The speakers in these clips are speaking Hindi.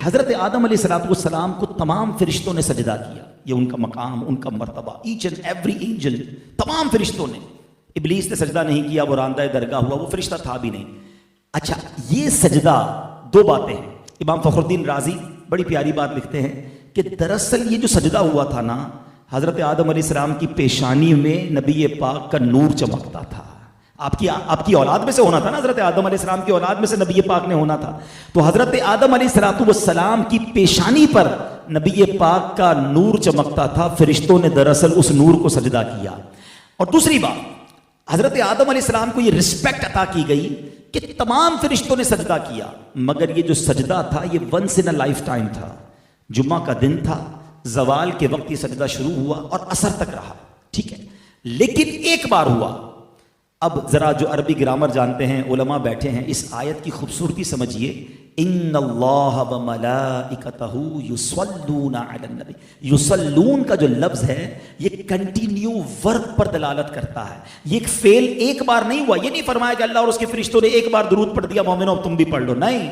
हजरत आदम अलैहिस्सलाम को तमाम फरिश्तों ने सजदा किया। ये उनका मकाम, उनका मर्तबा, ईच एंड एवरी एंजल, तमाम फरिश्तों ने। इब्लीस ने सजदा नहीं किया, वो रांदा दरगाह हुआ, वो फरिश्ता था भी नहीं। अच्छा, ये सजदा, दो बातें हैं। इमाम फखरुद्दीन राजी बड़ी प्यारी बात लिखते हैं कि दरअसल ये जो सजदा हुआ था ना, हजरत आदम अलैहिस्सलाम की पेशानी में नबी पाक का नूर चमकता था। आपकी औलाद में से होना था ना, हजरत आदम अलैहिस्सलाम की औलाद में से नबी पाक ने होना था। तो हजरत आदम अलैहिस्सलाम की पेशानी पर नबी पाक का नूर चमकता था। फरिश्तों ने दरअसल उस नूर को सजदा किया। और दूसरी बात, हजरत आदम अलैहिस्सलाम को ये रिस्पेक्ट अता की गई कि तमाम फरिश्तों ने सजदा किया, मगर ये जो सजदा था ये once in a lifetime था। जुम्मा का दिन था, जवाल के वक्त ये सजदा शुरू हुआ और असर तक रहा, ठीक है। लेकिन एक बार हुआ। अब जरा जो अरबी ग्रामर जानते हैं, उलमा बैठे हैं, इस आयत की खूबसूरती समझिए। इन्नल्लाह व मलाइकतहू युसल्लूना अलन नबी। युसल्लून का जो लफ्ज है ये कंटिन्यू वर्ब पर दलालत करता है। ये एक फेल एक बार नहीं हुआ। ये नहीं फरमाया कि अल्लाह और उसके फरिश्तों ने एक बार दुरूद पढ़ दिया, मोमिनो अब तुम भी पढ़ लो, नहीं।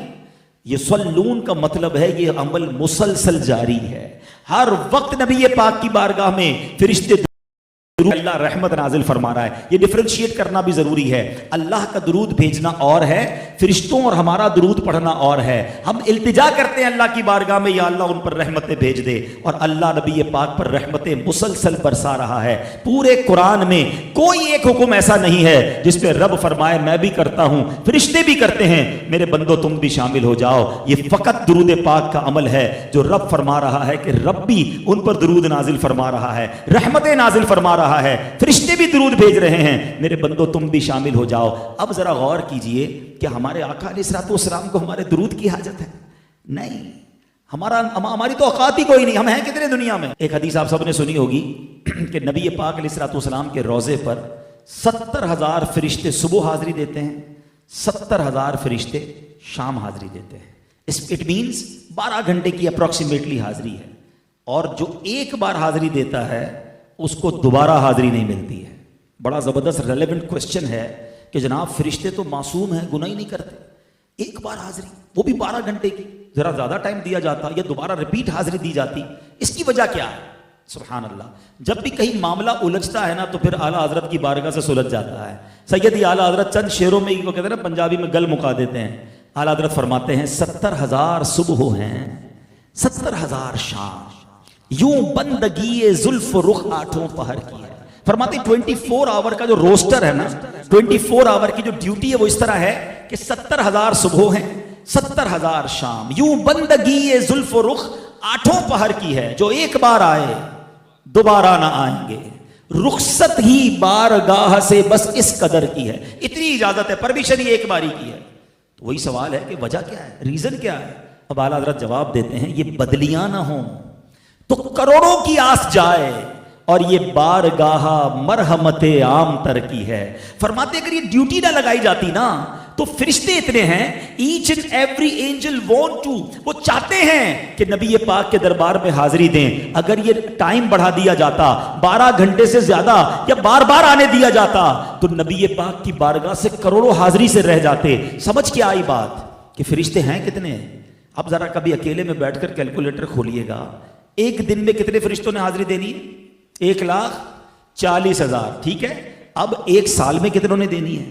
ये सल्लून का मतलब है ये अमल मुसलसल जारी है। हर वक्त नबी पाक की बारगाह में फरिश्ते अल्लाह रहमत नाजिल फरमा रहा है। ये डिफरेंशिएट करना भी जरूरी है। अल्लाह का दुरूद भेजना और है, फरिश्तों और हमारा दुरूद पढ़ना और है। हम इल्तिजा करते हैं अल्लाह की बारगाह में, या अल्लाह उन पर रहमतें भेज दे, और अल्लाह नबी पाक पर रहमतें मुसलसल बरसा रहा है। पूरे कुरान में कोई एक हुक्म ऐसा नहीं है जिसपे रब फरमाए मैं भी करता हूं, फरिश्ते भी करते हैं, मेरे बंदो तुम भी शामिल हो जाओ। ये फकत दुरूद पाक का अमल है जो रब फरमा रहा है कि रब भी उन पर दुरूद नाजिल फरमा रहा है, रहमतें नाजिल फरमा रहा है, फरिश्ते भी दुरूद भेज रहे हैं, मेरे बंदो तुम भी शामिल हो जाओ। अब जरा गौर कीजिए कि हमारे आका अलैहिस्सलाम को हमारे दुरूद की हाजत है? नहीं। हमारी तो औकात ही कोई नहीं। हम हैं कितने दुनिया में। एक हदीस आप सबने सुनी होगी कि नबी पाक अलैहिस्सलाम के रोजे पर 70,000 फरिश्ते सुबह हाजिरी देते हैं, 70,000 फरिश्ते शाम हाजिरी देते हैं। इट मीन्स 12 घंटे की अप्रोक्सीमेटली हाजिरी है। और जो एक बार हाजिरी देता है उसको दोबारा हाजिरी नहीं मिलती है। बड़ा जबरदस्त रेलेवेंट क्वेश्चन है कि जनाब फरिश्ते तो मासूम हैं, गुनाह ही नहीं करते, एक बार हाजिरी, वो भी 12 घंटे की, जरा ज्यादा टाइम दिया जाता या दोबारा रिपीट हाजिरी दी जाती। इसकी वजह क्या है? सुभान अल्लाह। जब भी कहीं मामला उलझता है ना तो फिर आला हजरत की बारगाह से सुलझ जाता है। सैयदी आला हजरत चंद शेरों में वो कहते हैं ना, पंजाबी में गल मुका देते हैं। आला हजरत फरमाते हैं 70,000 सुबह हैं, 70,000 शाम, यूं बंदगी जुल्फ रुख 8 पहर की है। फरमाते 24 आवर का जो रोस्टर है ना, 24 आवर की जो ड्यूटी है वो इस तरह है कि 70,000 सुबह हैं, 70,000 शाम, यूं बंदगी जुल्फ रुख 8 पहर की है, जो एक बार आए दोबारा ना आएंगे, रुखसत ही बारगाह से बस इस कदर की है। इतनी इजाजत है, परमिशन ही एक बारी की है। तो वही सवाल है कि वजह क्या है, रीजन क्या है? अब आला हज़रत जवाब देते हैं, ये बदलियां ना हो तो करोड़ों की आस जाए, और ये बारगाह मरहमत आम तर की है। फरमाते अगर ये ड्यूटी ना लगाई जाती ना तो फरिश्ते इतने हैं, each and every angel want to, वो चाहते हैं कि नबी पाक के दरबार में हाजिरी दें। अगर ये टाइम बढ़ा दिया जाता 12 घंटे से ज्यादा या बार बार आने दिया जाता तो नबी पाक की बारगाह से करोड़ों हाजिरी से रह जाते। समझ के आई बात कि फरिश्ते हैं कितने। अब जरा कभी अकेले में बैठकर कैलकुलेटर खोलिएगा, एक दिन में कितने फरिश्तों ने हाजिरी देनी है? 1,40,000, ठीक है। अब एक साल में कितनों ने देनी है?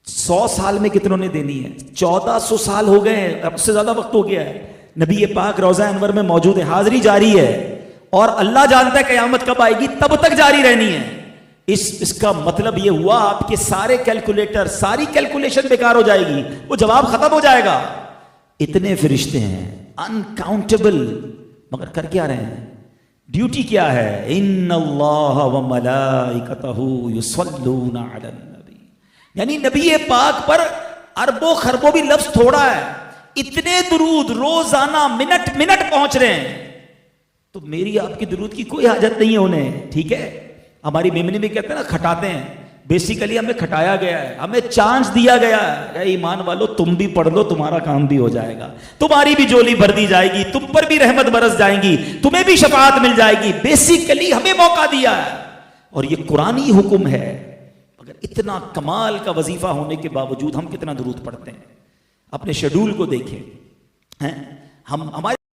100 साल में कितनों ने देनी है? 1400 साल हो गए हैं, अब से ज्यादा वक्त हो गया है। नबी पाक रोजा अनवर में मौजूद है, हाजिरी जारी है, और अल्लाह जानता है कयामत कब आएगी, तब तक जारी रहनी है। इसका मतलब यह हुआ आपके सारे कैलकुलेटर, सारी कैलकुलेशन बेकार हो जाएगी, वो जवाब खत्म हो जाएगा। इतने फरिश्ते हैं, अनकाउंटेबल, मगर कर क्या रहे हैं? ड्यूटी क्या है? इन्नल्लाह व मलाइकतहू युसल्लूना अलन नबी, यानी नबी पाक पर अरबों खरबों भी लफ्ज थोड़ा है, इतने दुरूद रोजाना मिनट मिनट पहुंच रहे हैं। तो मेरी आपकी दुरूद की कोई हाजत नहीं है उन्हें, ठीक है। हमारी मेमनी में कहते हैं ना, खटाते हैं, बेसिकली हमें खटाया गया है, हमें चांस दिया गया है, ईमान वालों तुम भी पढ़ लो, तुम्हारा काम भी हो जाएगा, तुम्हारी भी झोली भर दी जाएगी, तुम पर भी रहमत बरस जाएंगी, तुम्हें भी शफाअत मिल जाएगी। बेसिकली हमें मौका दिया है और ये कुरानी हुक्म है। मगर इतना कमाल का वजीफा होने के बावजूद हम कितना दुरूद पढ़ते हैं? अपने शेड्यूल को देखें हैं। हम हमारे